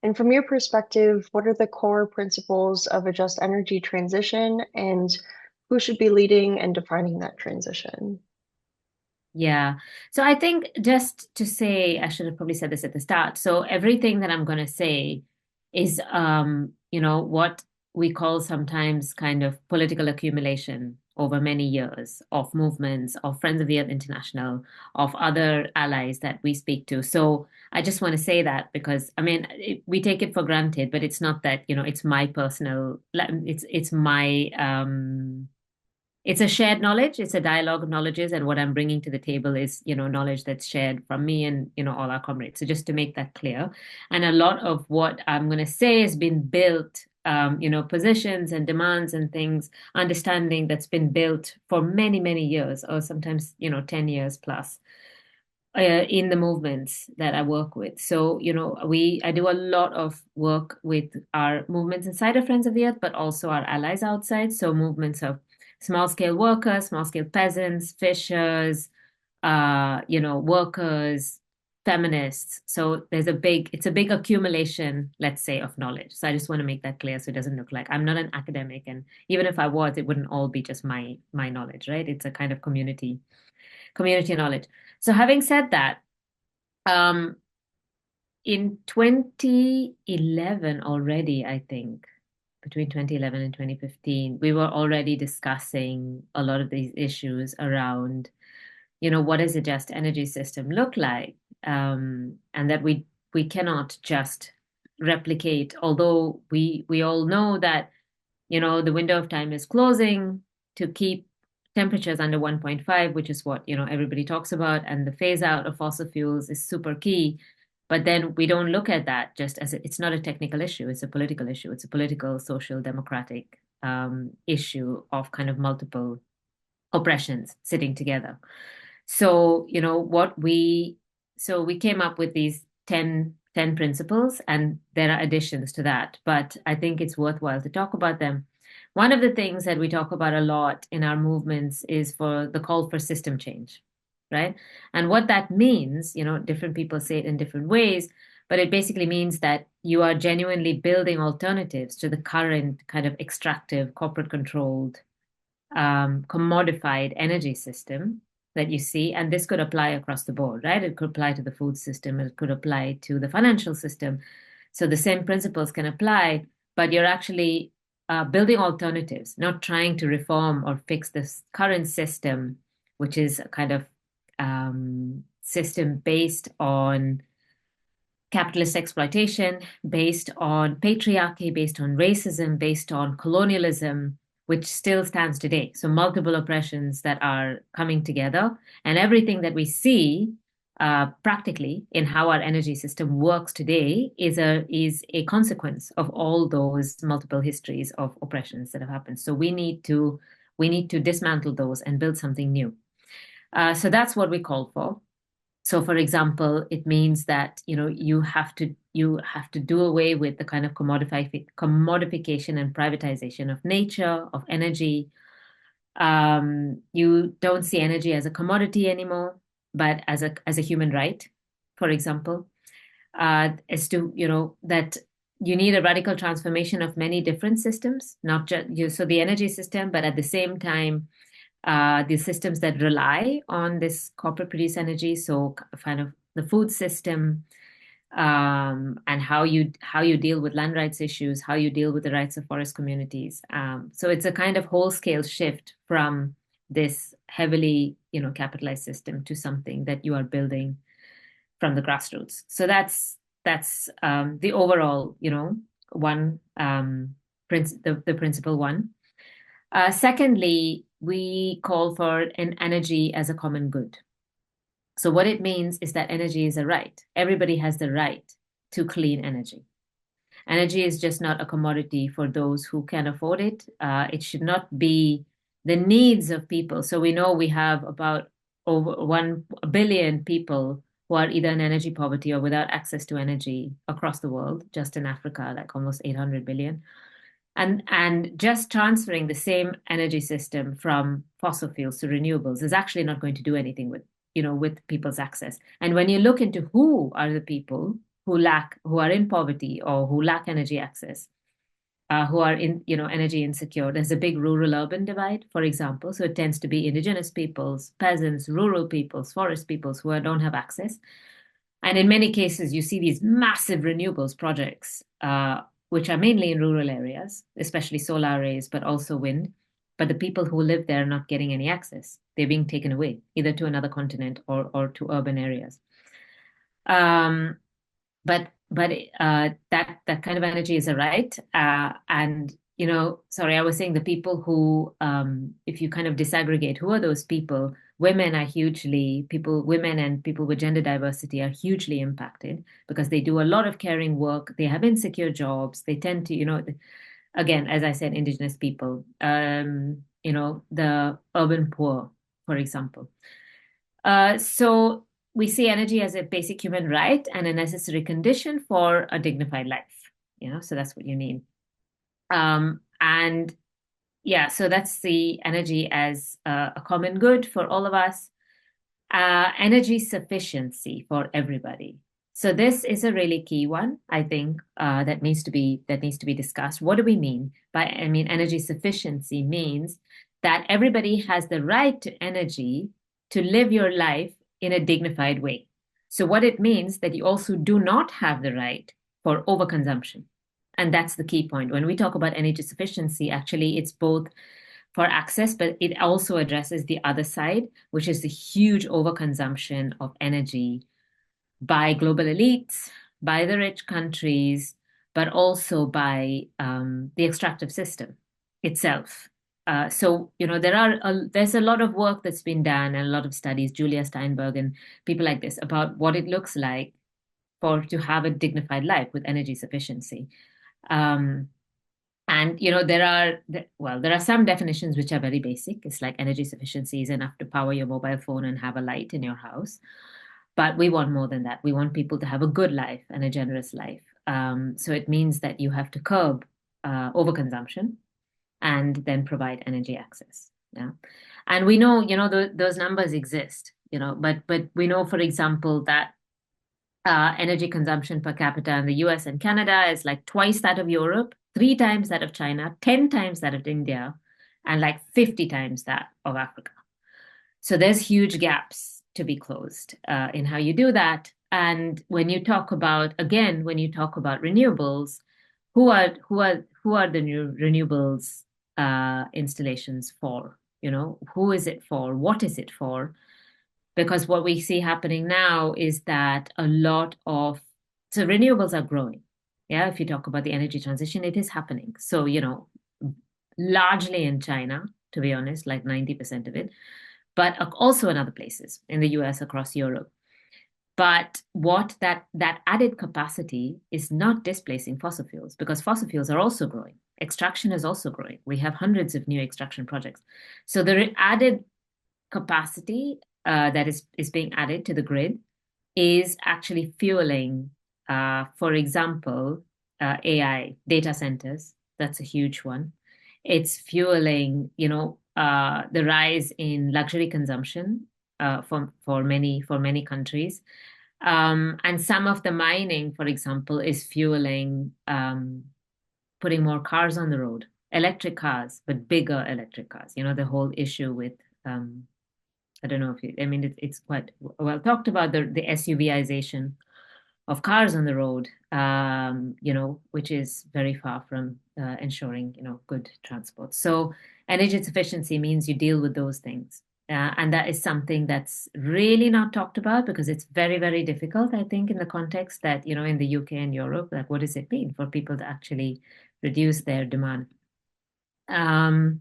And from your perspective, what are the core principles of a just energy transition and who should be leading and defining that transition? Yeah. So I think just to say, I should have probably said this at the start. So everything that I'm going to say is, what we call sometimes kind of political accumulation over many years of movements, of Friends of the Earth International, of other allies that we speak to. So I just want to say that because I mean, we take it for granted, but it's not that, it's my personal, it's my, it's a shared knowledge. It's a dialogue of knowledges, and what I'm bringing to the table is, knowledge that's shared from me and all our comrades. So just to make that clear, and a lot of what I'm going to say has been built, positions and demands and things, understanding that's been built for many, many years, or sometimes 10 years plus. In the movements that I work with. So, I do a lot of work with our movements inside of Friends of the Earth, but also our allies outside. So movements of small scale workers, small scale peasants, fishers, workers, feminists. So it's a big accumulation, let's say, of knowledge. So I just want to make that clear so it doesn't look like I'm not an academic. And even if I was, it wouldn't all be just my knowledge, right? It's a kind of community knowledge. So having said that, um, in 2011 already, I think, between 2011 and 2015, we were already discussing a lot of these issues around, what does a just energy system look like? And that we cannot just replicate, although we all know that, the window of time is closing to keep temperatures under 1.5, which is what, everybody talks about, and the phase out of fossil fuels is super key. But then we don't look at that just as it's not a technical issue, it's a political issue. It's a political, social, democratic issue of kind of multiple oppressions sitting together. So, so we came up with these ten principles, and there are additions to that, but I think it's worthwhile to talk about them. One of the things that we talk about a lot in our movements is for the call for system change, right? And what that means, different people say it in different ways, but it basically means that you are genuinely building alternatives to the current kind of extractive, corporate controlled commodified energy system that you see. And this could apply across the board, right? It could apply to the food system, it could apply to the financial system. So the same principles can apply, but you're actually building alternatives, not trying to reform or fix this current system, which is a kind of system based on capitalist exploitation, based on patriarchy, based on racism, based on colonialism, which still stands today. So multiple oppressions that are coming together, and everything that we see practically in how our energy system works today is a consequence of all those multiple histories of oppressions that have happened. So we need to dismantle those and build something new. So that's what we call for. So, for example, it means that you have to do away with the kind of commodification and privatization of nature, of energy. You don't see energy as a commodity anymore, but as a human right, for example. As to that you need a radical transformation of many different systems, not just so the energy system, but at the same time the systems that rely on this corporate produced energy, so kind of the food system, and how you deal with land rights issues, how you deal with the rights of forest communities. So it's a kind of whole scale shift from this heavily capitalized system to something that you are building from the grassroots. So that's the overall one the principle one. Secondly, we call for an energy as a common good. So what it means is that energy is a right. Everybody has the right to clean energy. Energy is just not a commodity for those who can afford it. It should not be the needs of people. So we know we have about over 1 billion people who are either in energy poverty or without access to energy across the world, just in Africa, like almost 800 billion. And just transferring the same energy system from fossil fuels to renewables is actually not going to do anything with people's access. And when you look into who are the people who are in poverty or who lack energy access, who are in, energy insecure. There's a big rural-urban divide, for example. So it tends to be indigenous peoples, peasants, rural peoples, forest peoples don't have access. And in many cases, you see these massive renewables projects, which are mainly in rural areas, especially solar arrays, but also wind. But the people who live there are not getting any access. They're being taken away, either to another continent or to urban areas. Um, but that kind of energy is a right. And sorry, I was saying the people who, if you kind of disaggregate, who are those people? Women and people with gender diversity are hugely impacted because they do a lot of caring work. They have insecure jobs. They tend to, again, as I said, indigenous people, the urban poor, for example. So we see energy as a basic human right and a necessary condition for a dignified life. So that's what you need. And yeah, so that's the energy as a common good for all of us. Energy sufficiency for everybody. So this is a really key one, I think, that needs to be discussed. What do we mean by? I mean, energy sufficiency means that everybody has the right to energy to live your life in a dignified way. So what it means that you also do not have the right for overconsumption. And that's the key point. When we talk about energy sufficiency, actually, it's both for access, but it also addresses the other side, which is the huge overconsumption of energy by global elites, by the rich countries, but also by the extractive system itself. So there's a lot of work that's been done and a lot of studies, Julia Steinberg and people like this, about what it looks like to have a dignified life with energy sufficiency. Um, and there are some definitions which are very basic. It's like energy sufficiency is enough to power your mobile phone and have a light in your house. But we want more than that. We want people to have a good life and a generous life. So it means that you have to curb overconsumption and then provide energy access. Yeah, and we know, those numbers exist. But we know, for example, that energy consumption per capita in the US and Canada is like twice that of Europe, 3 times that of China, 10 times that of India, and like 50 times that of Africa. So there's huge gaps to be closed in how you do that. And when you talk about, again, when you talk about renewables, who are the new renewables installations for? Who is it for? What is it for? Because what we see happening now is that so renewables are growing. Yeah, if you talk about the energy transition, it is happening. So, largely in China, to be honest, like 90% of it, but also in other places, in the US, across Europe. But what that added capacity is not displacing fossil fuels, because fossil fuels are also growing. Extraction is also growing. We have hundreds of new extraction projects. So the added capacity that is being added to the grid is actually fueling, for example, AI data centers. That's a huge one. It's fueling, the rise in luxury consumption for many countries. And some of the mining, for example, is fueling putting more cars on the road, electric cars, but bigger electric cars. The whole issue with I don't know if you, I mean, it's quite well talked about, the SUVization of cars on the road, which is very far from ensuring, good transport. So energy sufficiency means you deal with those things. And that is something that's really not talked about because it's very, very difficult, I think, in the context that, in the UK and Europe, like what does it mean for people to actually reduce their demand? And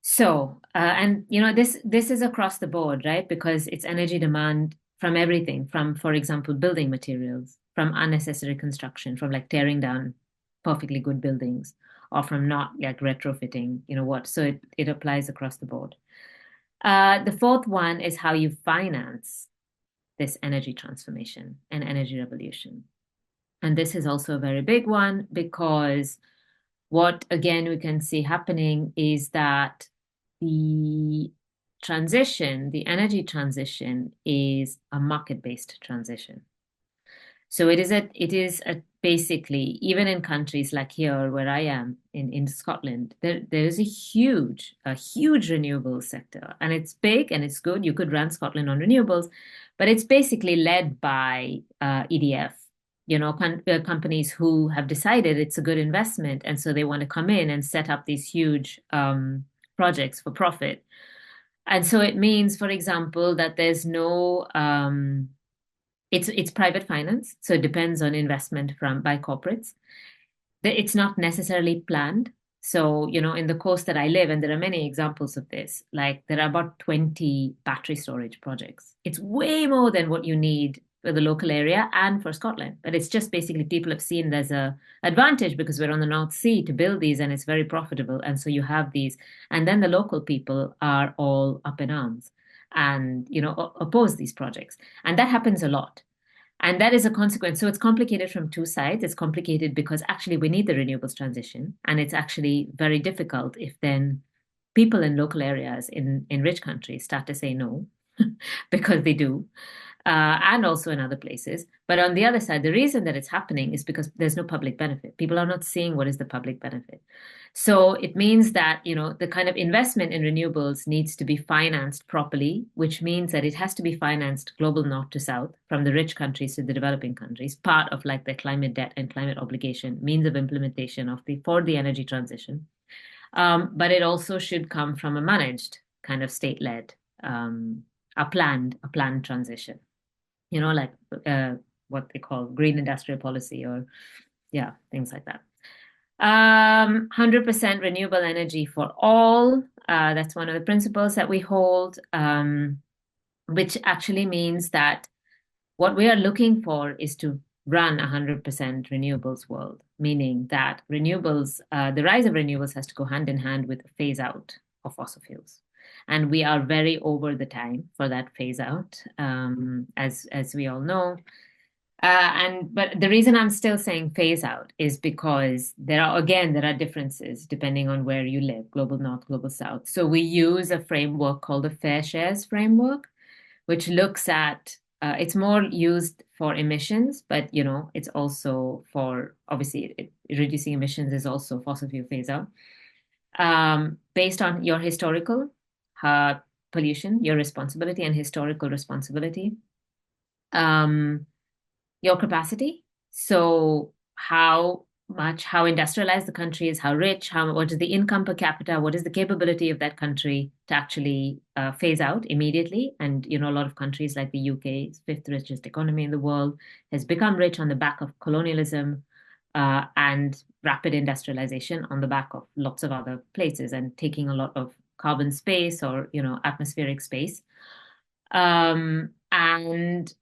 this is across the board, right? Because it's energy demand from everything, from, for example, building materials, from unnecessary construction, from like tearing down perfectly good buildings, or from not like retrofitting, So it applies across the board. The fourth one is how you finance this energy transformation and energy revolution. And this is also a very big one because what, again, we can see happening is that the energy transition is a market-based transition. So it is basically, even in countries like here where I am in Scotland, there is a huge renewable sector, and it's big and it's good. You could run Scotland on renewables, but it's basically led by EDF, companies who have decided it's a good investment, and so they want to come in and set up these huge projects for profit. And so it means, for example, that there's no it's private finance, so it depends on investment from by corporates. It's not necessarily planned. So, in the coast that I live, and there are many examples of this, like there are about 20 battery storage projects. It's way more than what you need for the local area and for Scotland. But it's just basically people have seen there's a advantage because we're on the North Sea to build these and it's very profitable. And so you have these, and then the local people are all up in arms and, oppose these projects. And that happens a lot. And that is a consequence. So it's complicated from two sides. It's complicated because actually we need the renewables transition. And it's actually very difficult if then people in local areas in rich countries start to say no, because they do, and also in other places. But on the other side, the reason that it's happening is because there's no public benefit. People are not seeing what is the public benefit. So it means that, the kind of investment in renewables needs to be financed properly, which means that it has to be financed global north to south, from the rich countries to the developing countries, part of like the climate debt and climate obligation, means of implementation for the energy transition. But it also should come from a managed kind of state-led, a planned transition, like uh, what they call green industrial policy, or yeah, things like that. 100% renewable energy for all. That's one of the principles that we hold, which actually means that what we are looking for is to run 100% renewables world, meaning that the rise of renewables has to go hand in hand with a phase out of fossil fuels. And we are very over the time for that phase out, as we all know. But the reason I'm still saying phase out is because there are differences depending on where you live, global north, global south. So we use a framework called the Fair Shares framework, which looks at it's more used for emissions, but it's also for obviously reducing emissions is also fossil fuel phase out, based on your historical uh, pollution, your responsibility, and historical responsibility. Your capacity. So how industrialized the country is, how rich, what is the income per capita, what is the capability of that country to actually phase out immediately. And, a lot of countries like the UK, fifth richest economy in the world, has become rich on the back of colonialism and rapid industrialization on the back of lots of other places and taking a lot of carbon space or, atmospheric space. And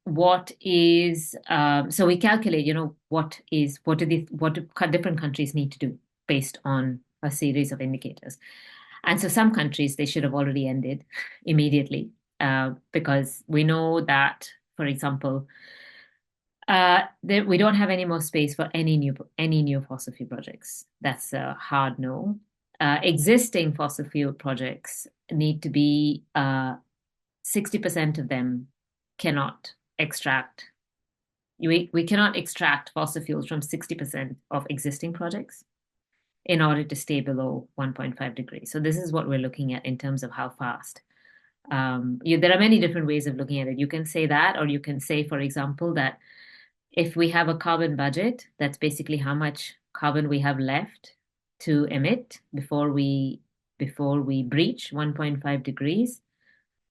so we calculate, what do different countries need to do based on a series of indicators. And so some countries, they should have already ended immediately, because we know that, for example, we don't have any more space for any new fossil fuel projects. That's a hard no. Existing fossil fuel projects need to be 60% of them cannot extract. We cannot extract fossil fuels from 60% of existing projects in order to stay below 1.5 degrees. So this is what we're looking at in terms of how fast. There are many different ways of looking at it. You can say that, or you can say, for example, that if we have a carbon budget, that's basically how much carbon we have left to emit before we breach 1.5 degrees.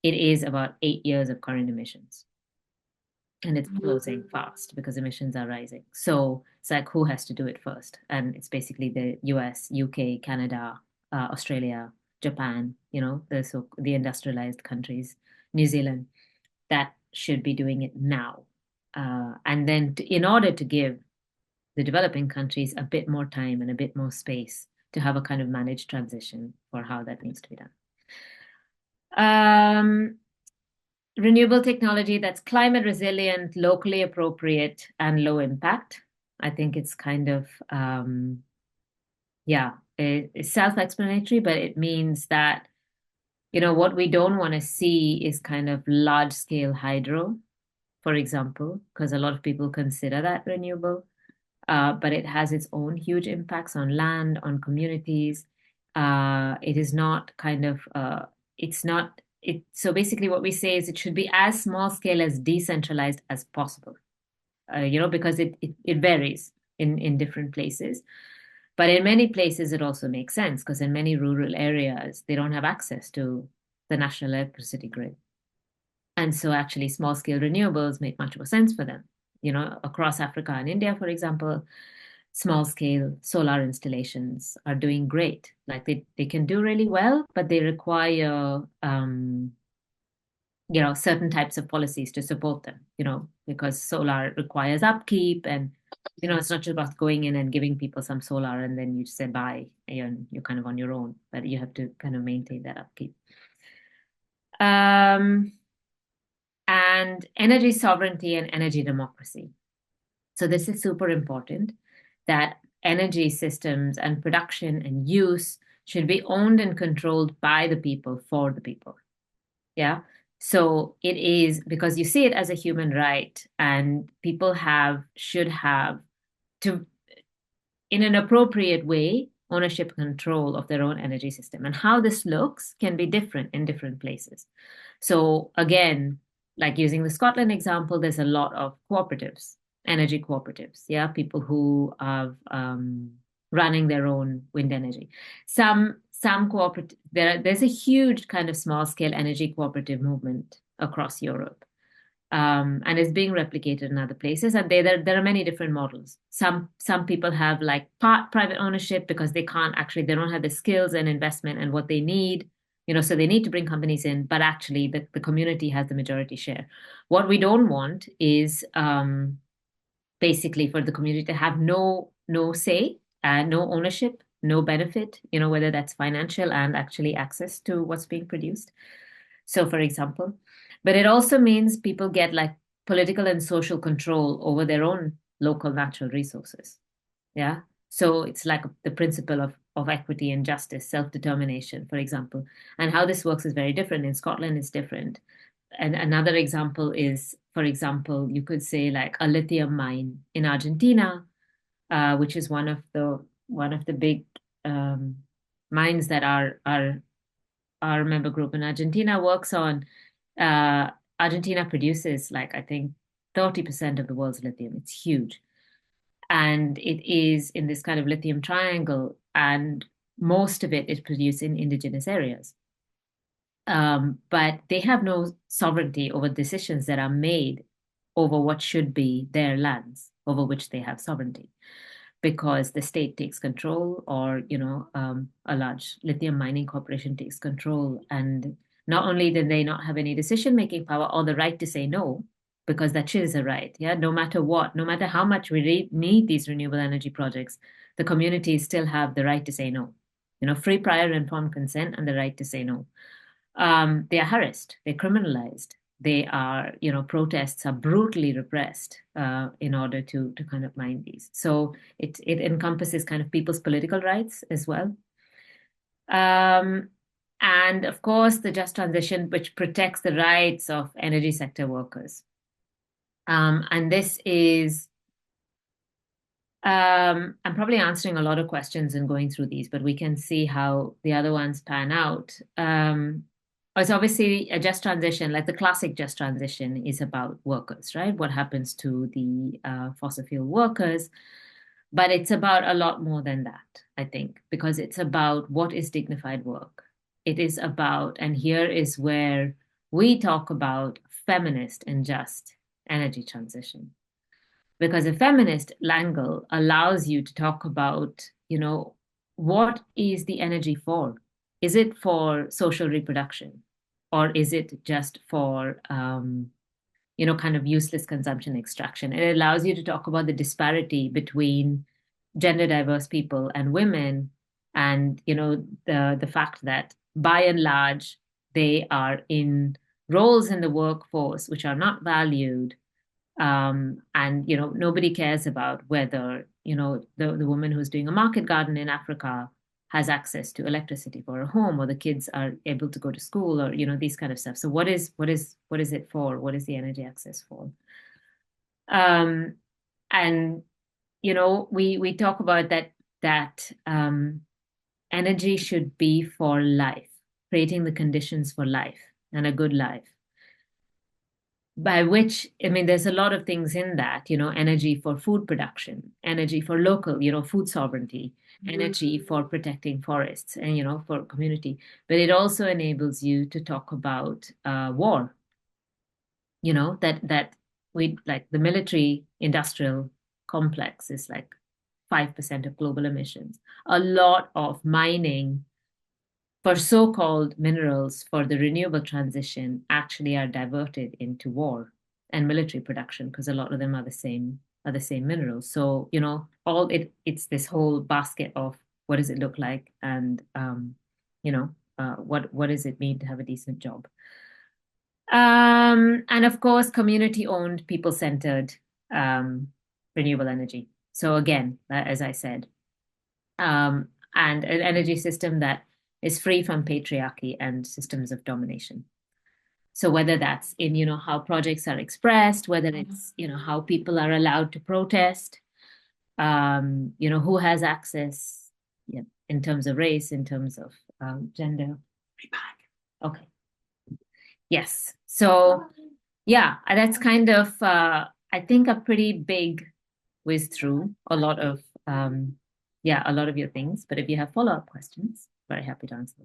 It is about 8 years of current emissions. And it's closing fast because emissions are rising. So it's like, who has to do it first? And it's basically the US, UK, Canada, Australia, Japan, the industrialized countries, New Zealand, that should be doing it now. And then in order to give the developing countries a bit more time and a bit more space to have a kind of managed transition for how that needs to be done. Renewable technology that's climate resilient, locally appropriate, and low impact. I think it's kind of, it's self-explanatory, but it means that, what we don't want to see is kind of large scale hydro. for example, because a lot of people consider that renewable, but it has its own huge impacts on land, on communities. It is not kind of, it's not, it, so basically what we say is it should be as small scale as decentralized as possible, because it varies in different places. But in many places, it also makes sense because in many rural areas, they don't have access to the national electricity grid. And so actually small scale renewables make much more sense for them. Across Africa and India, for example, small scale solar installations are doing great. Like they can do really well, but they require certain types of policies to support them, because solar requires upkeep and it's not just about going in and giving people some solar and then you just say bye and you're kind of on your own, but you have to kind of maintain that upkeep. And energy sovereignty and energy democracy. So this is super important that energy systems and production and use should be owned and controlled by the people for the people. Yeah. So it is because you see it as a human right, and people should have to, in an appropriate way, ownership control of their own energy system. And how this looks can be different in different places. So again, like using the Scotland example, there's a lot of cooperatives, energy cooperatives, yeah, people who are running their own wind energy. Some cooperative there's a huge kind of small scale energy cooperative movement across Europe. And it's being replicated in other places. And there are many different models. Some people have like part private ownership because they don't have the skills and investment and what they need, so they need to bring companies in, but actually the community has the majority share. What we don't want is basically for the community to have no say and no ownership, no benefit, whether that's financial and actually access to what's being produced. So, for example, but it also means people get like political and social control over their own local natural resources. Yeah. So it's like the principle of equity and justice, self-determination, for example. And how this works is very different. In Scotland, it's different. And another example is, for example, you could say like a lithium mine in Argentina, which is one of the big mines that our member group in Argentina works on. Argentina produces like I think 30% of the world's lithium. It's huge. And it is in this kind of lithium triangle, and most of it is produced in indigenous areas. But they have no sovereignty over decisions that are made over what should be their lands, over which they have sovereignty, because the state takes control, or a large lithium mining corporation takes control, and not only do they not have any decision-making power or the right to say no, because that is a right, yeah, no matter what, no matter how much we need these renewable energy projects, the communities still have the right to say no, free, prior, informed consent and the right to say no. They are harassed, they're criminalized, protests are brutally repressed in order to kind of mine these. So it encompasses kind of people's political rights as well. And of course, the just transition, which protects the rights of energy sector workers. And this is, I'm probably answering a lot of questions and going through these, but we can see how the other ones pan out. It's obviously a just transition, like the classic just transition is about workers, right? What happens to the fossil fuel workers? But it's about a lot more than that, I think, because it's about what is dignified work. It is about, and here is where we talk about feminist and just energy transition. Because a feminist angle allows you to talk about, what is the energy for? Is it for social reproduction? Or is it just for, kind of useless consumption extraction? It allows you to talk about the disparity between gender diverse people and women, and, the fact that by and large, they are in roles in the workforce which are not valued, and nobody cares about whether the woman who's doing a market garden in Africa has access to electricity for a home, or the kids are able to go to school, or these kind of stuff. So what is it for? What is the energy access for? Um, and we talk about that energy should be for life, creating the conditions for life and a good life. By which, I mean, there's a lot of things in that, energy for food production, energy for local, food sovereignty, energy for protecting forests and, for community. But it also enables you to talk about war, that we like the military industrial complex is like 5% of global emissions. A lot of mining for so-called minerals for the renewable transition actually are diverted into war and military production because a lot of them are the same minerals. So, it's this whole basket of what does it look like, and what does it mean to have a decent job? And of course, community-owned, people-centered renewable energy. So again, as I said, and an energy system that is free from patriarchy and systems of domination. So whether that's in, how projects are expressed, whether it's, how people are allowed to protest, who has access, yeah, in terms of race, in terms of gender. Okay. Yes. So yeah, that's kind of I think a pretty big whiz through a lot of your things. But if you have follow-up questions, very happy to answer them.